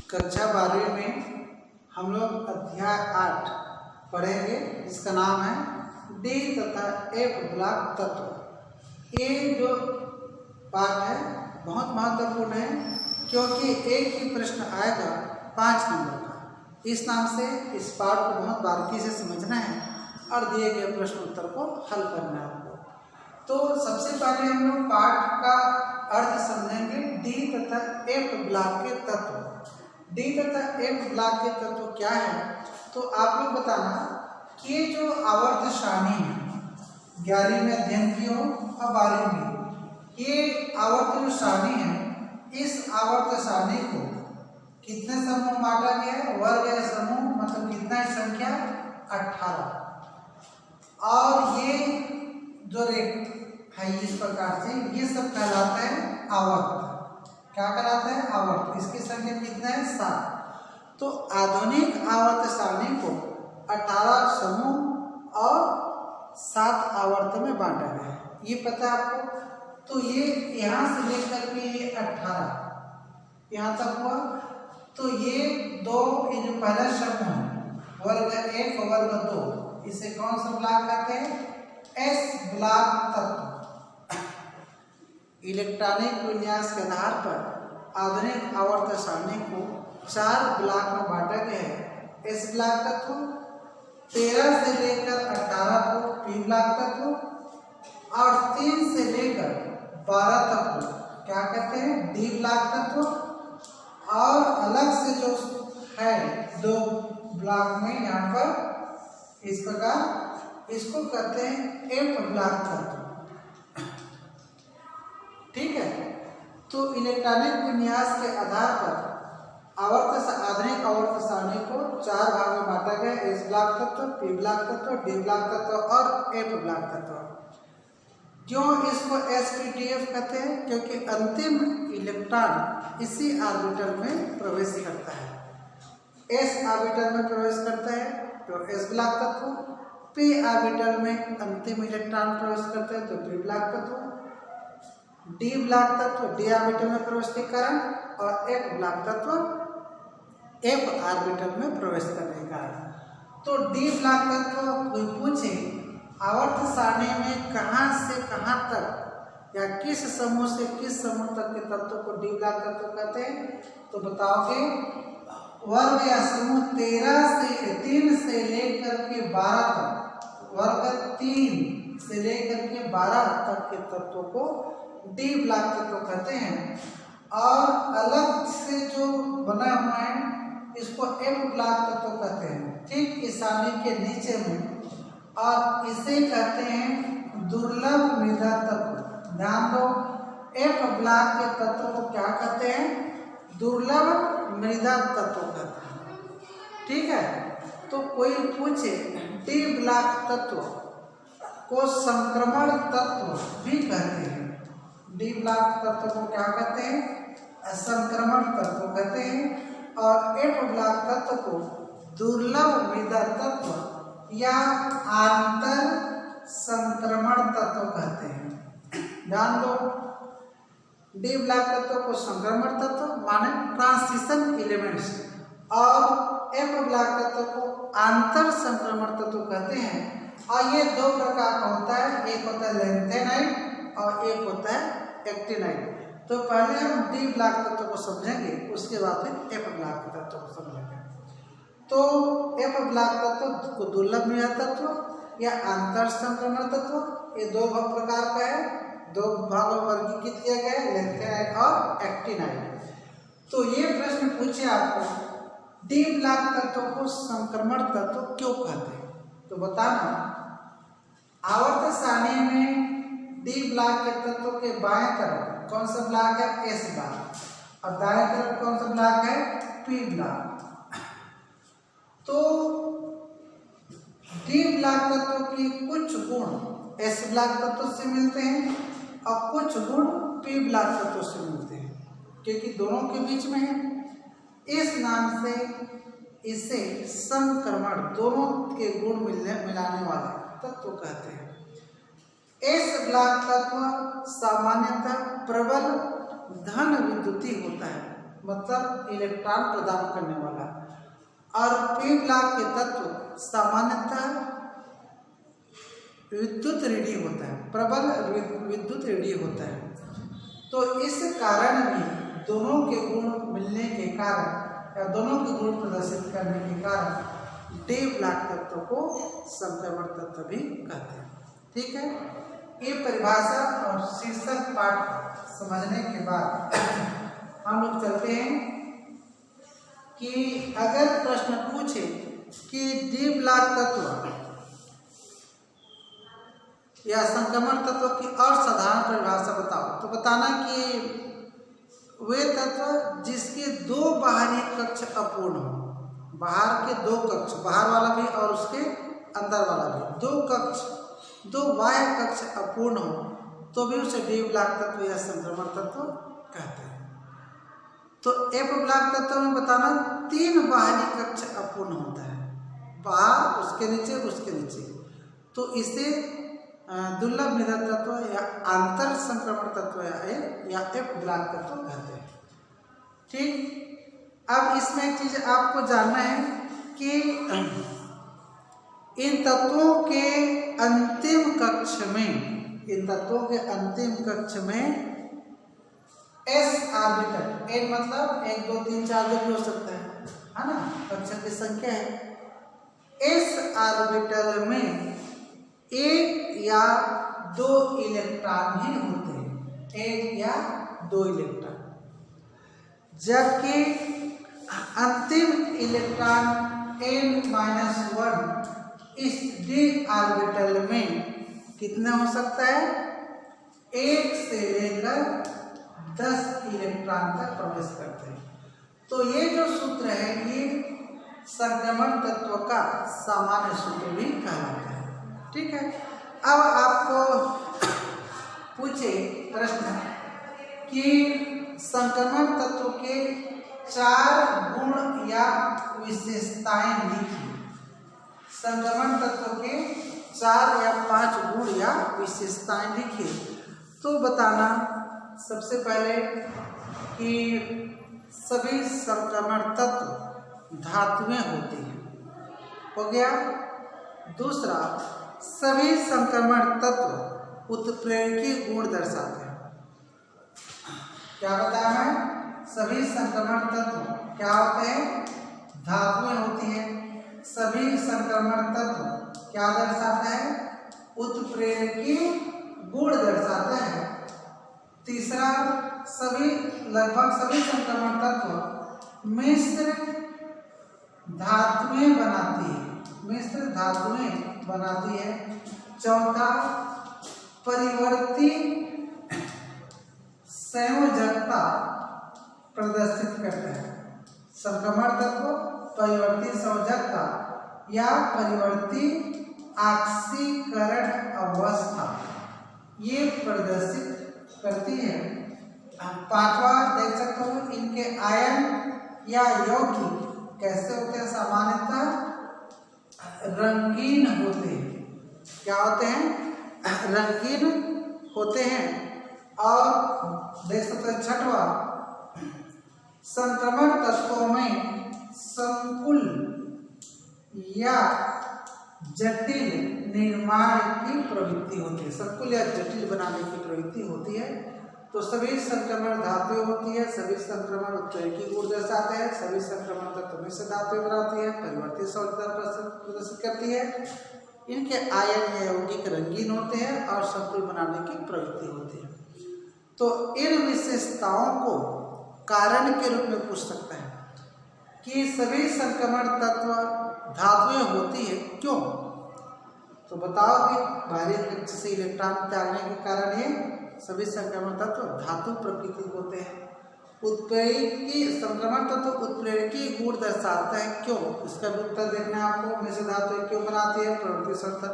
कक्षा 12वीं में हम लोग अध्याय 8 पढ़ेंगे, जिसका नाम है डी तथा एफ ब्लॉक तत्व। ये जो पाठ है बहुत महत्वपूर्ण है, क्योंकि एक ही प्रश्न आएगा 5 नंबर का। इस नाम से इस पाठ को बहुत बारीकी से समझना है और दिए गए प्रश्न उत्तर को हल करना है आपको। तो सबसे पहले हम लोग पाठ का अर्थ समझेंगे डी तथा एफ ब्लॉक के तत्व। डी तथा एफ ब्लॉक के तत्व क्या है, तो आप लोग बताना कि ये जो आवर्त सारणी है 11वीं में अध्ययन की हो और 12वीं में, ये आवर्त जो सारणी है, इस आवर्त सारणी को कितने समूह में बांटा गया है? वर्ग या समूह, मतलब कितना है संख्या? 18। और ये जो रेखा है इस प्रकार से, ये सब कहलाता है आवर्त। क्या कहलाता है? आवर्त। इसकी संख्या कितना है? 7। तो आधुनिक आवर्त सारणी को 18 समूह और 7 आवर्त में बांटा गया है, ये पता है आपको। तो ये यहाँ से लेकर के ये 18 यहाँ तक हुआ। तो ये दो, ये जो पहला समूह है वर्ग 1 वर्ग 2, इसे कौन सा ब्लॉक कहते हैं? एस ब्लॉक तत्व। इलेक्ट्रॉनिक विन्यास के आधार पर आधुनिक आवर्त सारणी को 4 ब्लॉक में बांटा गया है। एस ब्लॉक तत्व, 13 से लेकर 18 को पी ब्लॉक तत्व, और 3 से लेकर 12 तक को क्या कहते हैं? डी ब्लॉक तत्व। और अलग से जो है 2 ब्लॉक में यहाँ पर इस प्रकार, इसको कहते हैं एफ ब्लॉक तत्व। ठीक है। तो इलेक्ट्रॉनिक विन्यास के आधार पर आधुनिक आवर्त सारणी को 4 भाग में बांटा गया। एस ब्लॉक तत्व, पी ब्लॉक तत्व, डी ब्लॉक तत्व और एफ ब्लॉक तत्व। क्यों इसको एसपीटीएफ कहते हैं? क्योंकि अंतिम इलेक्ट्रॉन इसी ऑर्बिटल में प्रवेश करता है। एस ऑर्बिटल में प्रवेश करता है तो एस ब्लॉक तत्व, पी ऑर्बिटल में अंतिम इलेक्ट्रॉन प्रवेश करता है तो पी ब्लॉक तत्व, डी ब्लॉक तत्व डी ऑर्बिटल में प्रवेश के कारण, और एफ ब्लॉक तत्व एफ ऑर्बिटल में प्रवेश करने के कारण। तो डी ब्लॉक तत्व कोई पूछे आवर्त सारणी में कहाँ से कहाँ तक या किस समूह से किस समूह तक के तत्व को डी ब्लॉक तत्व कहते हैं, तो बताओगे वर्ग या समूह 3 से लेकर के 12 तक, वर्ग 3 से लेकर के 12 तक के तत्वों को डी ब्लॉक तत्व कहते हैं। और अलग से जो बना हुआ है इसको एफ ब्लॉक तत्व कहते हैं। ठीक इस सारणी के नीचे में, और इसे कहते हैं दुर्लभ मृदा तत्व। ध्यान दो, एफ ब्लॉक के तत्व को क्या कहते हैं? दुर्लभ मृदा तत्व कहते हैं। ठीक है। तो कोई पूछे डी ब्लॉक तत्व को संक्रमण तत्व भी कहते हैं। डी ब्लॉक तत्व को क्या कहते हैं? संक्रमण तत्व कहते हैं। और एफ ब्लॉक तत्व को दुर्लभ मृदा तत्व या आंतर संक्रमण तत्व कहते हैं। ध्यान दो, डी ब्लॉक तत्व को संक्रमण तत्व माने ट्रांजिशन एलिमेंट्स, और एफ ब्लॉक तत्व को आंतर संक्रमण तत्व कहते हैं। और ये 2 प्रकार का होता है, एक होता है लैंथेनाइट और एक होता है एक्टिनाइट। तो पहले हम डी ब्लॉक तत्व को समझेंगे, उसके बाद फिर एफ ब्लॉक तत्व को समझेंगे। तो एफ ब्लॉक तत्व को दुर्लभ मृदा तत्व या अंतर संक्रमण तत्व, ये 2 प्रकार का है, 2 भागों में वर्गीकृत किया गया है, लैंथेनाइट और एक्टिनाइट। तो ये प्रश्न पूछे आपको डी ब्लॉक तत्व को संक्रमण तत्व क्यों कहते हैं, तो बताना आवर्त सारणी में डी ब्लॉक के तत्व के बाएं तरफ कौन सा ब्लॉक है? एस ब्लॉक, और दाएं तरफ कौन सा ब्लॉक है? P block. तो डी ब्लॉक तत्व के कुछ गुण एस ब्लॉक तत्व से मिलते हैं और कुछ गुण पी ब्लॉक तत्व से मिलते हैं, क्योंकि दोनों के बीच में है। इस नाम से इसे संक्रमण, दोनों के गुण मिलाने वाला तत्व कहते हैं। एस ब्लॉक तत्व सामान्यतः प्रबल धन विद्युतीय होता है। मतलब इलेक्ट्रॉन प्रदान करने वाला। और पी ब्लॉक के तत्व सामान्यतः विद्युत ऋणी होता है, प्रबल विद्युत ऋणी होता है। तो इस कारण भी दोनों के गुण मिलने के कारण या दोनों के गुण प्रदर्शित करने के कारण डी ब्लॉक तत्व को संक्रमण तत्व भी कहते हैं। ठीक है, ये परिभाषा और शीर्षक पाठ समझने के बाद हम लोग चलते हैं कि अगर प्रश्न पूछे कि डी ब्लॉक तत्व या संक्रमण तत्व की और साधारण परिभाषा बताओ, तो बताना कि वे तत्व जिसके दो बाहरी कक्ष अपूर्ण हो, बाहर के दो कक्ष, बाहर वाला भी और उसके अंदर वाला भी, दो कक्ष, दो बाह्य कक्ष अपूर्ण हो तो भी उसे डी ब्लॉक तत्व या संक्रमण तत्व कहते हैं। तो एफ ब्लॉक तत्व में बताना 3 बाहरी कक्ष अपूर्ण होता है, बाहर, उसके नीचे, तो इसे दुर्लभ निधन तत्व या आंतर संक्रमण तत्व या एफ ब्लॉक तत्व कहते हैं। ठीक, अब इसमें एक चीज आपको जानना है कि इन तत्वों के अंतिम कक्ष में एस ऑर्बिटल, एक मतलब 1 2 3 4 भी हो सकता है ना, कक्ष की संख्या है। एस ऑर्बिटल में 1 या 2 इलेक्ट्रॉन ही होते हैं, 1 या 2 इलेक्ट्रॉन, जबकि अंतिम इलेक्ट्रॉन n-1 इस डी ऑर्बिटल में कितना हो सकता है, 1 से लेकर 10 इलेक्ट्रॉन तक प्रवेश करते हैं। तो ये जो सूत्र है ये संक्रमण तत्व का सामान्य सूत्र भी कहलाता है। ठीक है, अब आपको पूछे प्रश्न कि संक्रमण तत्व के 4 गुण या विशेषताएं लिखिए। संक्रमण तत्व के 4 या 5 गुण या विशेषताएं लिखिए। तो बताना सबसे पहले कि सभी संक्रमण तत्व धातुएं होती हैं, हो गया। दूसरा, सभी संक्रमण तत्व उत्प्रेरकी गुण दर्शाते हैं। क्या बताया है, सभी संक्रमण तत्व क्या होते हैं, धातुएं होती हैं। सभी संक्रमण तत्व क्या दर्शाते हैं, उत्प्रेरकी गुण दर्शाते हैं। तीसरा, लगभग सभी संक्रमण तत्व मिश्र धातुएं बनाती है। चौथा, परिवर्ती संयोजकता प्रदर्शित करते हैं। संक्रमण तत्व परिवर्ती संयोजकता या परिवर्ती ऑक्सीकरण अवस्था ये प्रदर्शित करती है। पांचवा देख सकते हो, इनके आयन या यौगिक कैसे होते हैं, सामान्यतः रंगीन होते हैं। क्या होते हैं, रंगीन होते हैं। और देख सकते हैं छठवा, संक्रमण तत्वों में संकुल या जटिल निर्माण की प्रवृत्ति होती है, संकुल या जटिल बनाने की प्रवृत्ति होती है। तो सभी संक्रमण धातुएं होती है, सभी संक्रमण उत्प्रेरकी गुण दर्शाते हैं, सभी संक्रमण तत्व मिश्र धातुएं बनाती है, परिवर्ती संयोजकता प्रदर्शित करती है। इनके आयन या यौगिक रंगीन होते हैं और संकुल बनाने की प्रवृत्ति होती है। तो इन विशेषताओं को कारण के रूप में पूछ सकता है कि सभी संक्रमण तत्व धातुएं होती है, क्यों? तो बताओ कि बाहरी कक्ष से इलेक्ट्रॉन त्यागने के कारण ये सभी संक्रमण तत्व धातु प्रकृति होते हैं। उत्प्रेरकी संक्रमण तत्व उत्प्रेरकी गुण दर्शाता है, क्यों? इसका भी उत्तर देखना है आपको। मिश्र धातुएं क्यों बनाती है, प्रवृत्ति संतत।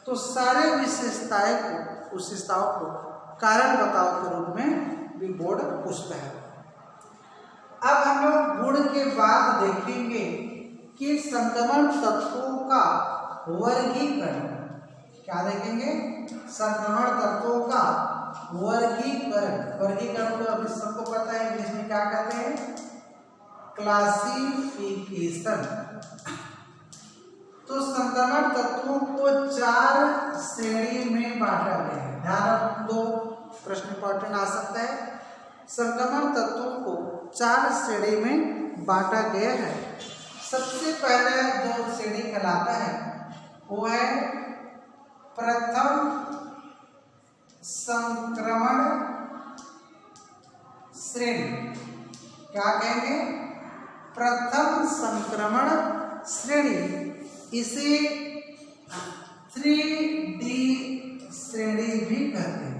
तो सारे विशेषताओं को कारण बताओ के रूप में भी बोर्ड पूछता है। अब हम लोग गुण के बाद देखेंगे कि संक्रमण तत्वों का वर्गीकरण। क्या देखेंगे, संक्रमण तत्वों का वर्गीकरण। वर्गीकरण तो अभी सबको पता है, इंग्लिश में क्या कहते हैं, क्लासिफिकेशन। तो संक्रमण तत्वों को 4 श्रेणी में बांटा गया है। ध्यान रख दो, प्रश्न इंपॉर्टेंट आ सकता है। संक्रमण तत्वों को 4 श्रेणी में बांटा गया है। सबसे पहले जो श्रेणी कहलाता है वो है प्रथम संक्रमण श्रेणी। क्या कहेंगे? प्रथम संक्रमण श्रेणी। इसे 3D श्रेणी भी कहते हैं।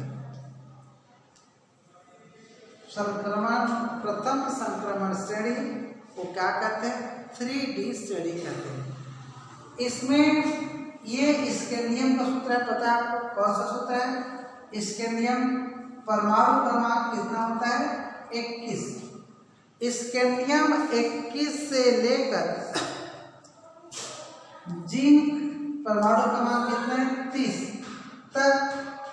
प्रथम संक्रमण श्रेणी को क्या कहते हैं? 3D श्रेणी कहते हैं। इसमें ये इसके नियम का सूत्र है, पता है आपको? कौन सा सूत्र है इसके नियम? परमाणु क्रमांक कितना होता है? 21। इसके नियम 21 से लेकर जिंक परमाणु क्रमांक कितने? 30 तक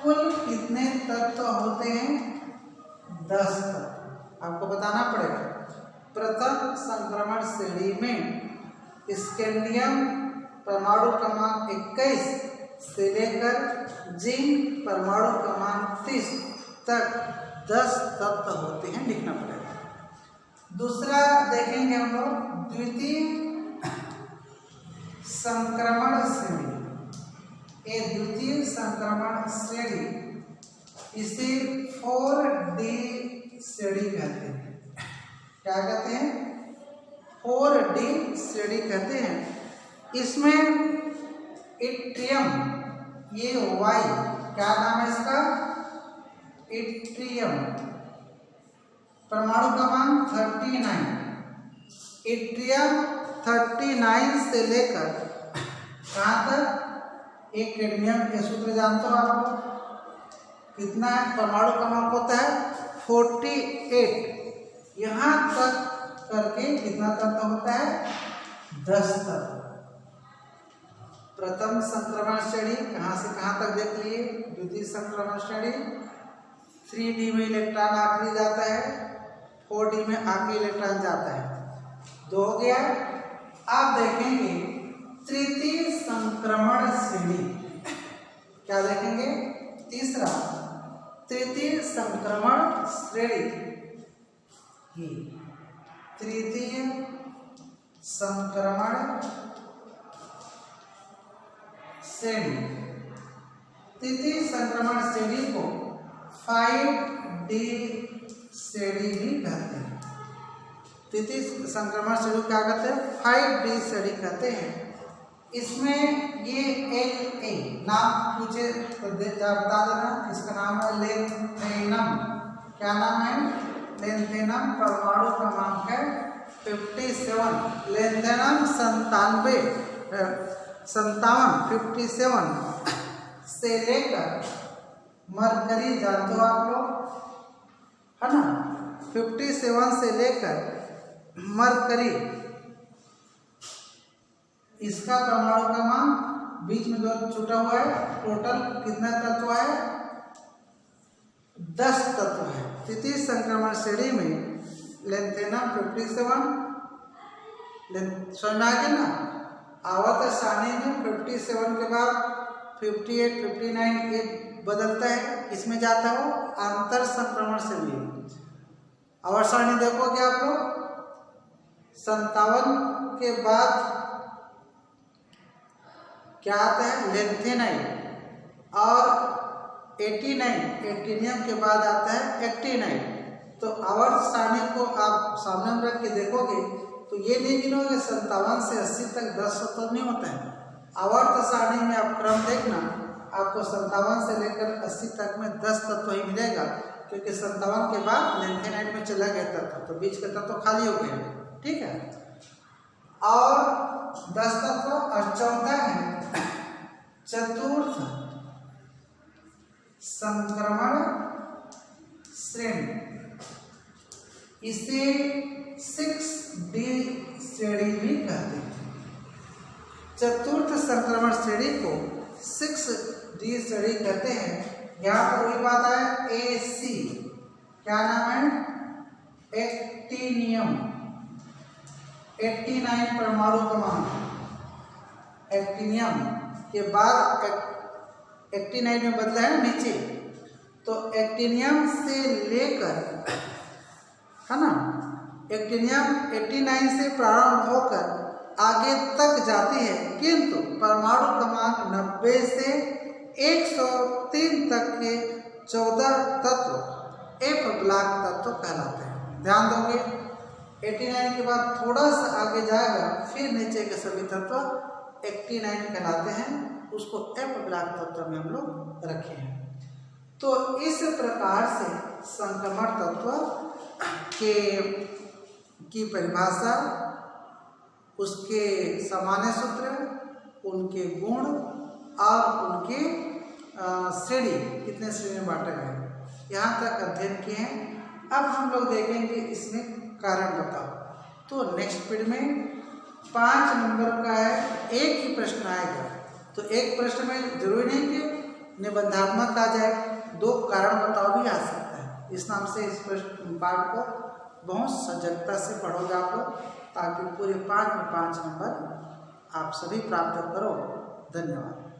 कुल कितने तत्व होते हैं? 10 तत्व। आपको बताना पड़ेगा। प्रथम संक्रमण श्रेणी में इसके नियम परमाणु क्रमांक 21 से लेकर जिंक परमाणु क्रमांक 30 तक 10 तत्व होते हैं, लिखना पड़ेगा। दूसरा देखेंगे हम लोग द्वितीय संक्रमण श्रेणी। ये द्वितीय संक्रमण श्रेणी, इसे 4D श्रेणी कहते हैं। क्या कहते हैं? 4D श्रेणी कहते हैं। इसमें इट्रियम, ये वाई, क्या नाम है इसका? इट्रियम परमाणु क्रमांक 39। इट्रियम 39 से लेकर कहाँ तक? एक कैडमियम के सूत्र जानते हो आप लोग? कितना है परमाणु क्रमांक होता है? 48। यहाँ तक करके कितना तत्व होता है? 10 तत्व। प्रथम संक्रमण श्रेणी कहाँ से कहाँ तक देख लिए? द्वितीय संक्रमण श्रेणी 3D में इलेक्ट्रॉन आखिरी जाता है, 4D में आखिरी इलेक्ट्रॉन जाता है। 2 हो गया। आप देखेंगे तृतीय संक्रमण श्रेणी। क्या देखेंगे? तीसरा तृतीय संक्रमण श्रेणी। तृतीय संक्रमण श्रेणी। तृतीय संक्रमण श्रेणी को 5D श्रेणी भी कहते हैं। तृतीय संक्रमण श्रेणी क्या कहते हैं? 5D श्रेणी कहते हैं। इसमें ये La नाम पूछे तो बता देना। इसका नाम है लेंथेनम। क्या नाम है? लेंथेनम। परमाणु क्रमांक है 57। लेंथेनम 57 से लेकर मरकरी, जानते हो आप लोग, है ना? 57 से लेकर मरकरी, इसका परमाणु क्रमांक बीच में जो छूटा हुआ है, टोटल कितना तत्व है? 10 तत्व है। तृतीय संक्रमण श्रेणी में लेंथेनम 57, समझ में आ गया ना? आवर्त सारणी में 57 के बाद 58, 59 ये बदलता है, इसमें जाता हो अंतर संक्रमण श्रेणी। आवर्त सारणी देखोगे आप लोग 57 के बाद क्या आता है? लेंथेनाइट। और 89 एक्टिनियम के बाद आता है एक्टिनाइट। तो आवर्त सारणी को आप सामने में रख के देखोगे तो ये नहीं गिनोगे 57 से 80 तक 10 तत्व नहीं होता है। आवर्त सारणी में आप क्रम देखना, आपको 57 से लेकर 80 तक में 10 तत्व ही मिलेगा, क्योंकि 57 के बाद लेंथेनाइट में चला गया तत्व, तो बीच के तत्व खाली हो गए। ठीक है। और 10 तत्व। और चौथा है चतुर्थ संक्रमण श्रेणी। इसे 6D श्रेणी भी कहते हैं। चतुर्थ संक्रमण श्रेणी को 6D श्रेणी कहते हैं। यहाँ पर वही बात है AC, क्या नाम है? एक्टिनियम। 89 परमाणु क्रमांक, एक्टिनियम के बाद 89 में बदला है नीचे, तो एक्टिनियम से लेकर, है ना, एक्टिनियम 89 से प्रारंभ होकर आगे तक जाती है, किंतु परमाणु क्रमांक 90 से 103 तक के 14 तत्व एफ ब्लॉक तत्व कहलाते हैं। ध्यान दोगे 89 के बाद थोड़ा सा आगे जाएगा, फिर नीचे के सभी तत्व 89 कहलाते हैं, उसको एफ ब्लॉक तत्व में हम लोग रखे हैं। तो इस प्रकार से संक्रमण तत्व की परिभाषा, उसके सामान्य सूत्र, उनके गुण और उनके श्रेणी, कितने श्रेणी में बांटे गए, यहाँ तक अध्ययन किए हैं। अब हम लोग देखेंगे इसमें कारण बताओ। तो नेक्स्ट पीरियड में 5 नंबर का है, एक ही प्रश्न आएगा। तो एक प्रश्न में जरूरी नहीं कि निबंधात्मक आ जाए, 2 कारण बताओ भी आ सकता है। इस नाम से इस प्रश्न पाठ को बहुत सजगता से पढ़ोगे आप लोग, ताकि पूरे 5 में 5 नंबर आप सभी प्राप्त करो। धन्यवाद।